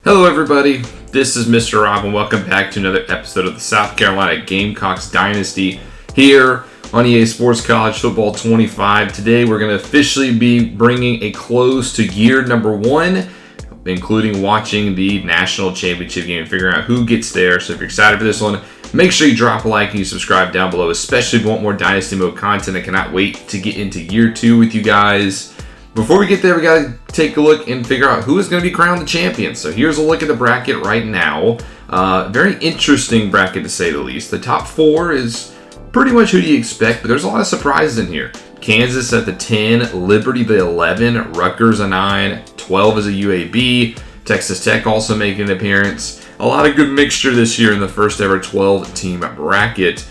Hello everybody, this is Mr. Rob and welcome back to another episode of the South Carolina Gamecocks Dynasty here on EA Sports College Football 25. Today we're going to officially be bringing a close to year number 1, including watching the national championship game and figuring out who gets there. So if you're excited for this one, make sure you drop a like and you subscribe down below, especially if you want more Dynasty Mode content. I cannot wait to get into year 2 with you guys. Before we get there, we got to take a look and figure out who is going to be crowned the champion. So here's a look at the bracket right now. Very interesting bracket to say the least. The top 4 is pretty much who you expect, but there's a lot of surprises in here. Kansas at the 10, Liberty the 11, Rutgers a 9, 12 is a UAB, Texas Tech also making an appearance. A lot of good mixture this year in the first ever 12-team bracket.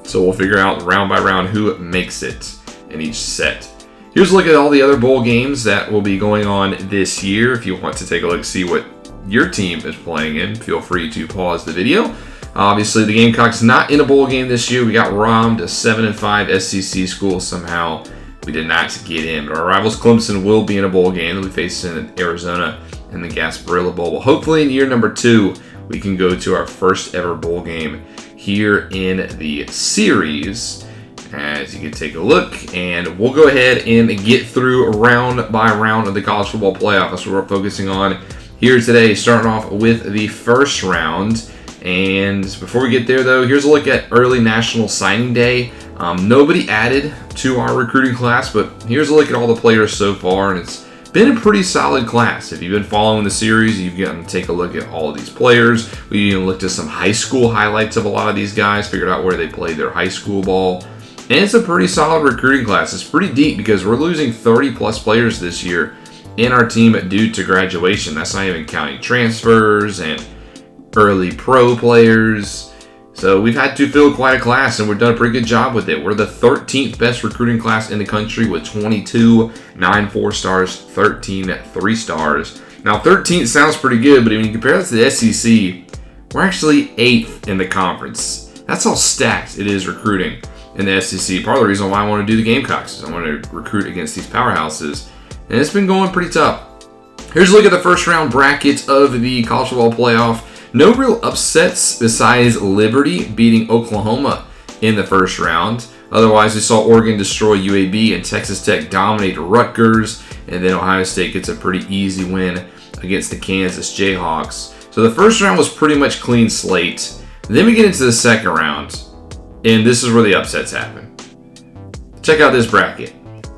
So we'll figure out round by round who makes it in each set. Here's a look at all the other bowl games that will be going on this year. If you want to take a look and see what your team is playing in, feel free to pause the video. Obviously, the Gamecocks not in a bowl game this year. We got robbed, a 7-5 SEC school. Somehow we did not get in. But our rivals Clemson will be in a bowl game. They'll be facing Arizona in the Gasparilla Bowl. Well, hopefully in year number 2, we can go to our first ever bowl game here in the series. As you can take a look, and we'll go ahead and get through round by round of the college football playoff. That's what we're focusing on here today, starting off with the first round. And before we get there, though, here's a look at early National Signing Day. Nobody added to our recruiting class, but here's a look at all the players so far, and it's been a pretty solid class. If you've been following the series, you've gotten to take a look at all of these players. We even looked at some high school highlights of a lot of these guys, figured out where they played their high school ball. And it's a pretty solid recruiting class. It's pretty deep because we're losing 30-plus players this year in our team due to graduation. That's not even counting transfers and early pro players. So we've had to fill quite a class, and we've done a pretty good job with it. We're the 13th best recruiting class in the country with 22 9 4-stars, 13 3 stars. Now, 13 sounds pretty good, but when you compare that to the SEC, we're actually 8th in the conference. That's how stacked it is recruiting in the SEC. Part of the reason why I want to do the Gamecocks is I want to recruit against these powerhouses, and it's been going pretty tough. Here's a look at the first round bracket of the college football playoff. No real upsets besides Liberty beating Oklahoma in the first round. Otherwise, we saw Oregon destroy UAB and Texas Tech dominate Rutgers, and then Ohio State gets a pretty easy win against the Kansas Jayhawks. So the first round was pretty much clean slate. Then we get into the second round, and this is where the upsets happen. Check out this bracket.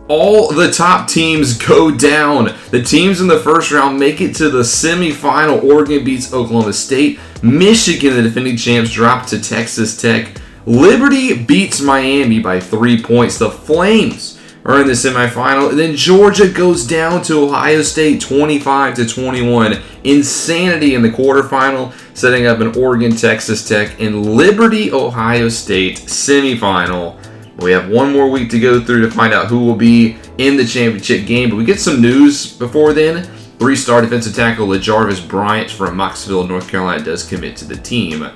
All the top teams go down. The teams in the first round make it to the semifinal. Oregon beats Oklahoma State. Michigan, the defending champs, drop to Texas Tech. Liberty beats Miami by 3 points. The Flames are in the semifinal. And then Georgia goes down to Ohio State 25-21. Insanity in the quarterfinal, setting up an Oregon, Texas Tech, and Liberty, Ohio State semifinal. We have one more week to go through to find out who will be in the championship game, but we get some news before then. 3-star defensive tackle LaJarvis Bryant from Mocksville, North Carolina, does commit to the team.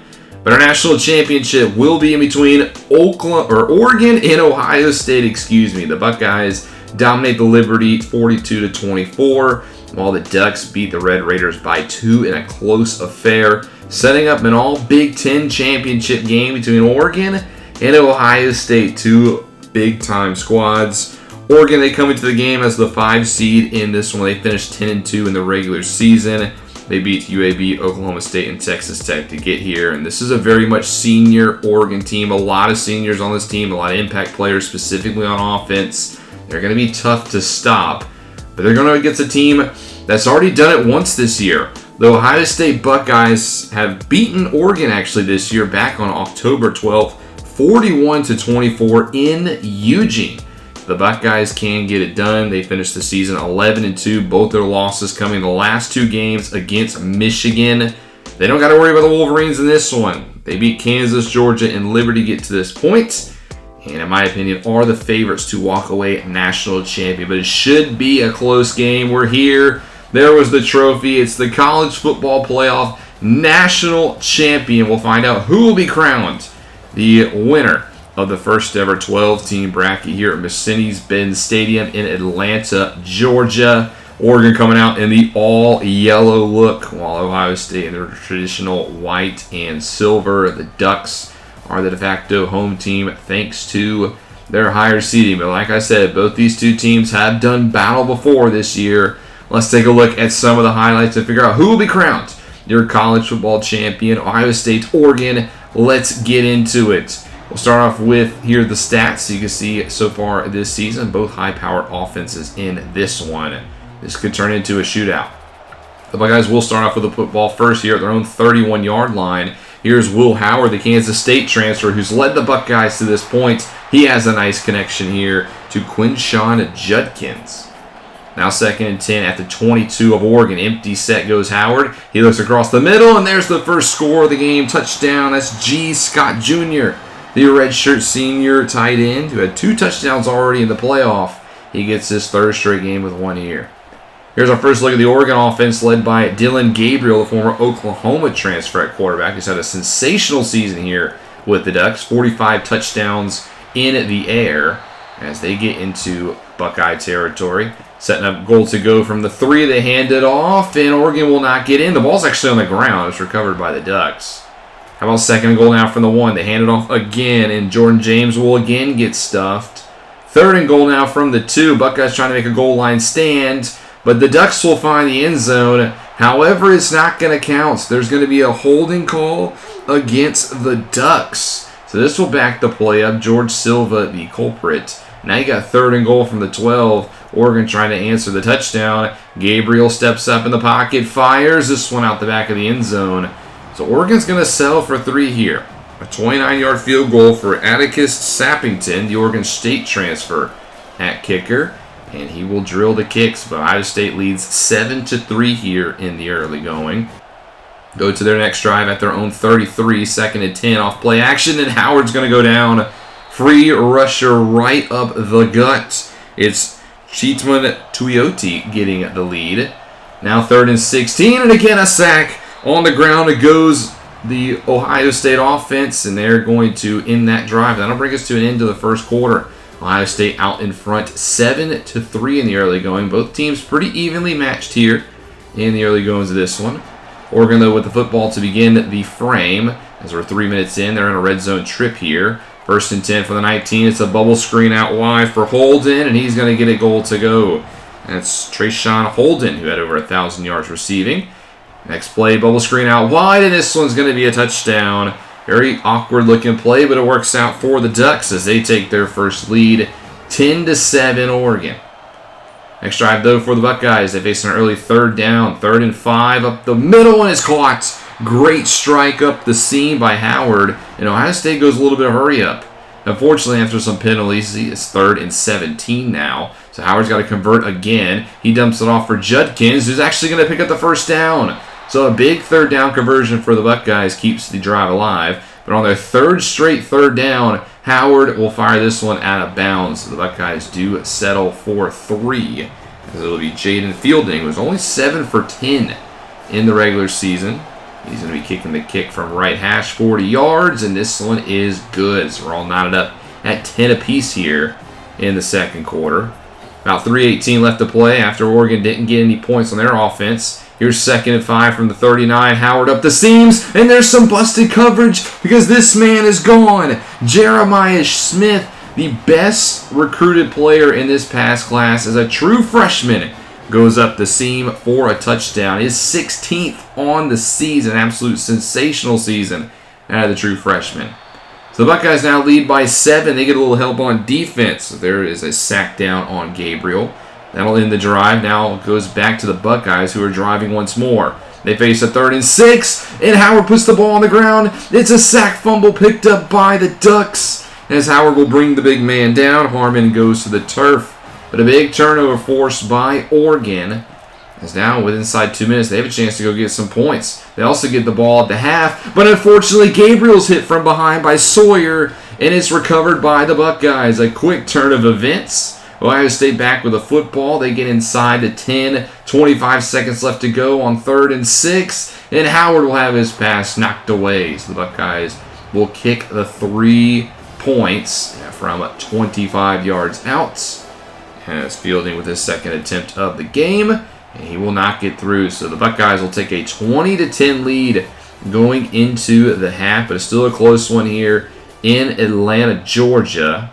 But our national championship will be in between Oregon and Ohio State. The Buckeyes dominate the Liberty 42-24, while the Ducks beat the Red Raiders by 2 in a close affair, setting up an all Big Ten championship game between Oregon and Ohio State, 2 big-time squads. Oregon, they come into the game as the 5 seed in this one. They finished 10-2 in the regular season. They beat UAB, Oklahoma State, and Texas Tech to get here. And this is a very much senior Oregon team. A lot of seniors on this team, a lot of impact players, specifically on offense. They're going to be tough to stop, but they're going to against a team that's already done it once this year. The Ohio State Buckeyes have beaten Oregon actually this year back on October 12th, 41-24 in Eugene. The Buckeyes can get it done. They finished the season 11-2. Both their losses coming the last 2 games against Michigan. They don't got to worry about the Wolverines in this one. They beat Kansas, Georgia, and Liberty to get to this point, and in my opinion are the favorites to walk away national champion. But it should be a close game. We're here. There was the trophy. It's the college football playoff national champion. We'll find out who will be crowned the winner of the first ever 12-team bracket here at Mercedes-Benz Stadium in Atlanta, Georgia. Oregon coming out in the all-yellow look, while Ohio State in their traditional white and silver. The Ducks are the de facto home team thanks to their higher seeding. But like I said, both these two teams have done battle before this year. Let's take a look at some of the highlights and figure out who will be crowned your college football champion. Ohio State, Oregon. Let's get into it. We'll start off with here the stats. So you can see so far this season, both high-powered offenses in this one. This could turn into a shootout. The Buckeyes will start off with the football first here at their own 31-yard line. Here's Will Howard, the Kansas State transfer, who's led the Buckeyes to this point. He has a nice connection here to Quinshon Judkins. Now 2nd and 10 at the 22 of Oregon. Empty set goes Howard. He looks across the middle, and there's the first score of the game. Touchdown. That's G. Scott Jr., the redshirt senior tight end, who had 2 touchdowns already in the playoff. He gets his 3rd straight game with 1 year. Here's our first look at the Oregon offense, led by Dylan Gabriel, the former Oklahoma transfer at quarterback. He's had a sensational season here with the Ducks. 45 touchdowns in the air as they get into Buckeye territory. Setting up goal to go from the 3. They hand it off, and Oregon will not get in. The ball's actually on the ground. It's recovered by the Ducks. How about 2nd and goal now from the 1? They hand it off again, and Jordan James will again get stuffed. 3rd and goal now from the 2. Buckeyes trying to make a goal line stand, but the Ducks will find the end zone. However, it's not going to count. So there's going to be a holding call against the Ducks. So this will back the play up. George Silva, the culprit. Now you got 3rd and goal from the 12. Oregon trying to answer the touchdown. Gabriel steps up in the pocket, fires this one out the back of the end zone. So Oregon's going to settle for 3 here. A 29-yard field goal for Atticus Sappington, the Oregon State transfer, at kicker. And he will drill the kicks, but Ohio State leads 7-3 here in the early going. Go to their next drive at their own 33, 2nd and 10 off play action, and Howard's going to go down. Free rusher right up the gut. It's Cheatman Tuioti getting the lead. Now 3rd and 16, and again a sack. On the ground it goes the Ohio State offense, and they're going to end that drive. That'll bring us to an end to the first quarter. Ohio State out in front 7-3 in the early going. Both teams pretty evenly matched here in the early goings of this one. Oregon, though, with the football to begin the frame. As we're 3 minutes in, they're in a red zone trip here. 1st and 10 for the 19. It's a bubble screen out wide for Holden, and he's going to get a goal to go. That's Trayshawn Holden, who had over 1,000 yards receiving. Next play, bubble screen out wide, and this one's going to be a touchdown. Very awkward-looking play, but it works out for the Ducks as they take their first lead, 10-7 Oregon. Next drive, though, for the Buckeyes. They face an early 3rd down, 3rd and 5 up the middle, and it's caught. Great strike up the seam by Howard, and Ohio State goes a little bit of hurry up. Unfortunately, after some penalties, it's 3rd and 17 now. So Howard's got to convert again. He dumps it off for Judkins, who's actually going to pick up the first down. So a big 3rd down conversion for the Buckeyes keeps the drive alive. But on their 3rd straight 3rd down, Howard will fire this one out of bounds. So the Buckeyes do settle for 3. As it'll be Jaden Fielding, who's only 7 for 10 in the regular season. He's going to be kicking the kick from right hash, 40 yards, and this one is good. So we're all knotted up at 10 apiece here in the second quarter. About 3:18 left to play after Oregon didn't get any points on their offense. Here's 2nd and 5 from the 39. Howard up the seams, and there's some busted coverage because this man is gone. Jeremiah Smith, the best recruited player in this past class, as a true freshman, goes up the seam for a touchdown. His 16th on the season. Absolute sensational season out of the true freshman. So the Buckeyes now lead by 7. They get a little help on defense. So there is a sack down on Gabriel. That'll end the drive. Now it goes back to the Buckeyes, who are driving once more. They face a 3rd and 6, and Howard puts the ball on the ground. It's a sack fumble picked up by the Ducks, as Howard will bring the big man down. Harmon goes to the turf. But a big turnover forced by Oregon. As now, with inside 2 minutes, they have a chance to go get some points. They also get the ball at the half. But unfortunately, Gabriel's hit from behind by Sawyer, and it's recovered by the Buckeyes. A quick turn of events. Ohio State back with the football. They get inside to 10. 25 seconds left to go on 3rd and 6. And Howard will have his pass knocked away. So the Buckeyes will kick the 3 points from 25 yards out. As Fielding with his 2nd attempt of the game. and he will not get through. So the Buckeyes will take a 20-10 lead going into the half, but it's still a close one here in Atlanta, Georgia.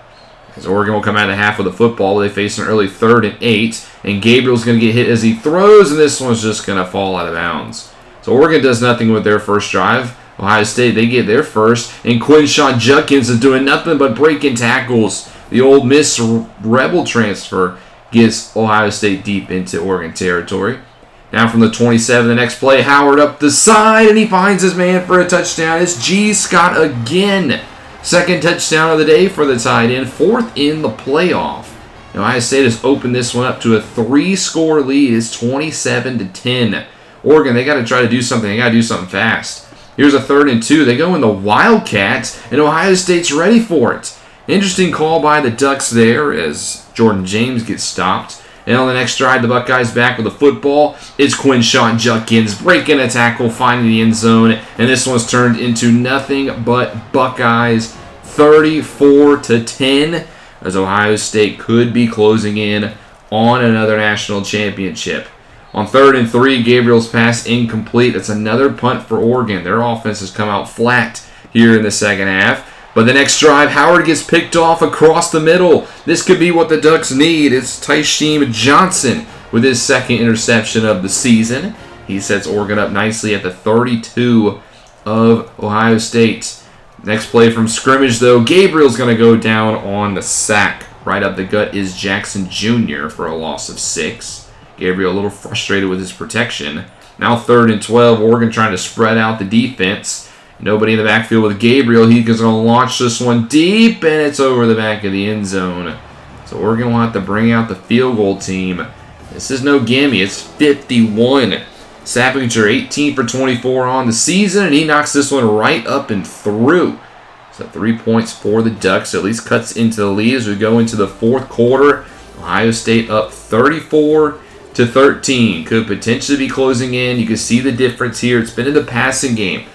As Oregon will come out of the half with a football, they face an early 3rd and 8, and Gabriel's going to get hit as he throws, and this one's just going to fall out of bounds. So Oregon does nothing with their first drive. Ohio State, they get their first, and Quinshon Judkins is doing nothing but breaking tackles. The Ole Miss Rebel transfer gets Ohio State deep into Oregon territory. Now from the 27, the next play, Howard up the side, and he finds his man for a touchdown. It's G. Scott again. Second touchdown of the day for the tight end, 4th in the playoff. Now, Ohio State has opened this one up to a 3-score lead. It's 27-10. Oregon, they got to try to do something. They got to do something fast. Here's a 3rd and 2. They go in the Wildcats, and Ohio State's ready for it. Interesting call by the Ducks there as Jordan James gets stopped. And on the next drive, the Buckeyes back with the football. It's Quinshon Judkins breaking a tackle, finding the end zone. And this one's turned into nothing but Buckeyes 34-10 as Ohio State could be closing in on another national championship. On 3rd and 3, Gabriel's pass incomplete. It's another punt for Oregon. Their offense has come out flat here in the second half. But the next drive, Howard gets picked off across the middle. This could be what the Ducks need. It's Tysheem Johnson with his second interception of the season. He sets Oregon up nicely at the 32 of Ohio State. Next play from scrimmage, though, Gabriel's going to go down on the sack. Right up the gut is Jackson Jr. for a loss of 6. Gabriel a little frustrated with his protection. Now 3rd and 12, Oregon trying to spread out the defense. Nobody in the backfield with Gabriel. He's going to launch this one deep, and it's over the back of the end zone. So Oregon will have to bring out the field goal team. This is no gimme. It's 51. Sappinger 18 for 24 on the season, and he knocks this one right up and through. So 3 points for the Ducks. At least cuts into the lead as we go into the 4th quarter. Ohio State up 34-13. Could potentially be closing in. You can see the difference here. It's been in the passing game.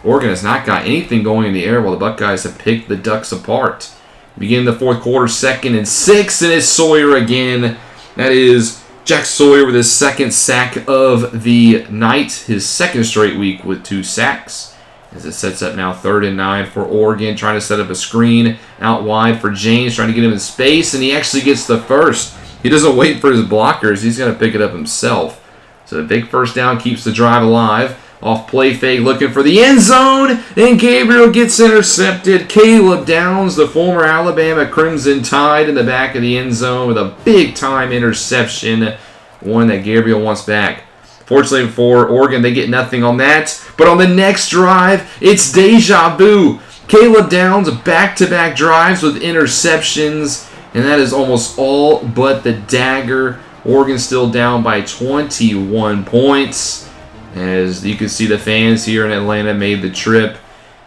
Oregon has not got anything going in the air while the Buckeyes have picked the Ducks apart. Begin the 4th quarter, 2nd and 6, and it's Sawyer again. That is Jack Sawyer with his 2nd sack of the night, his 2nd straight week with 2 sacks. As it sets up now 3rd and 9 for Oregon, trying to set up a screen out wide for James, trying to get him in space, and he actually gets the first. He doesn't wait for his blockers. He's going to pick it up himself. So the big first down keeps the drive alive. Off play fake, looking for the end zone, and Gabriel gets intercepted. Caleb Downs, the former Alabama Crimson Tide, in the back of the end zone with a big-time interception, one that Gabriel wants back. Fortunately for Oregon, they get nothing on that. But on the next drive, it's deja vu. Caleb Downs, back-to-back drives with interceptions, and that is almost all but the dagger. Oregon still down by 21 points. As you can see, the fans here in Atlanta made the trip.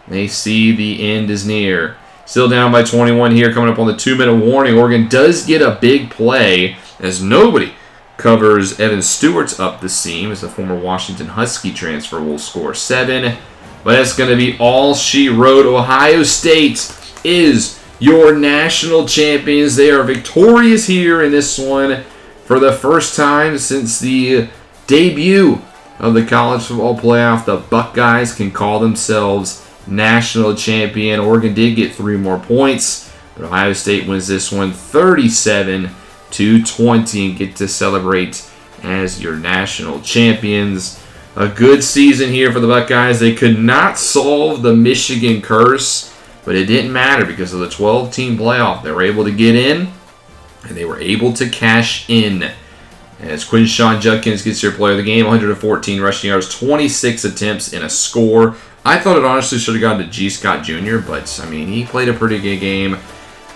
They see the end is near. Still down by 21 here, coming up on the 2-minute warning. Oregon does get a big play as nobody covers Evan Stewart's up the seam as the former Washington Husky transfer will score 7. But that's going to be all she wrote. Ohio State is your national champions. They are victorious here in this one for the first time since the debut of the college football playoff. The Buckeyes can call themselves national champion. Oregon did get 3 more points, but Ohio State wins this one 37-20 and get to celebrate as your national champions. A good season here for the Buckeyes. They could not solve the Michigan curse, but it didn't matter because of the 12-team playoff. They were able to get in, and they were able to cash in. As Quinshon Judkins gets your player of the game, 114 rushing yards, 26 attempts, and a score. I thought it honestly should have gone to G. Scott Jr., but, I mean, he played a pretty good game.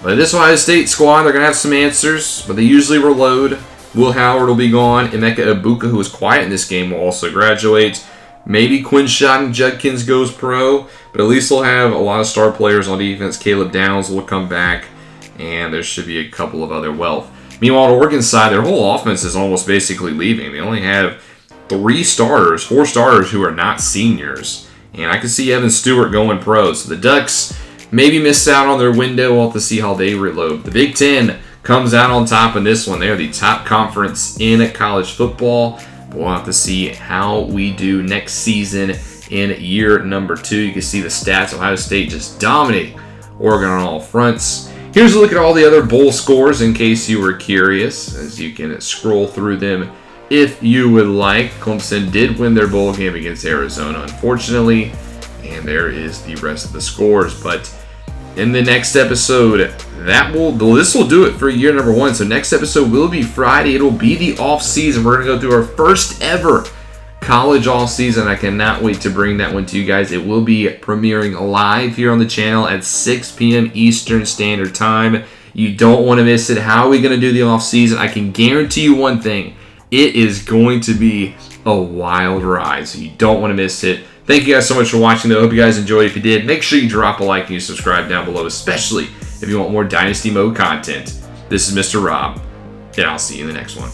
But this Ohio State squad, they're going to have some answers, but they usually reload. Will Howard will be gone. Emeka Ibuka, who was quiet in this game, will also graduate. Maybe Quinshon Judkins goes pro, but at least they'll have a lot of star players on defense. Caleb Downs will come back, and there should be a couple of other wealth. Meanwhile, on Oregon's side, their whole offense is almost basically leaving. They only have 4 starters who are not seniors. And I can see Evan Stewart going pro. So the Ducks maybe miss out on their window. We'll have to see how they reload. The Big Ten comes out on top in this one. They are the top conference in college football. We'll have to see how we do next season in year number 2. You can see the stats. Ohio State just dominating Oregon on all fronts. Here's a look at all the other bowl scores in case you were curious, as you can scroll through them if you would like. Clemson did win their bowl game against Arizona, unfortunately, and there is the rest of the scores. But in the next episode, this will do it for year number 1. So next episode will be Friday. It will be the off season. We're going to go through our first ever college off season. I cannot wait to bring that one to you guys. It will be premiering live here on the channel at 6 p.m. Eastern Standard Time. You don't want to miss it. How are we going to do the off season? I can guarantee you one thing. It is going to be a wild ride, so you don't want to miss it. Thank you guys so much for watching, though. I hope you guys enjoyed. If you did, make sure you drop a like and you subscribe down below, especially if you want more Dynasty Mode content. This is Mr. Rob, and I'll see you in the next one.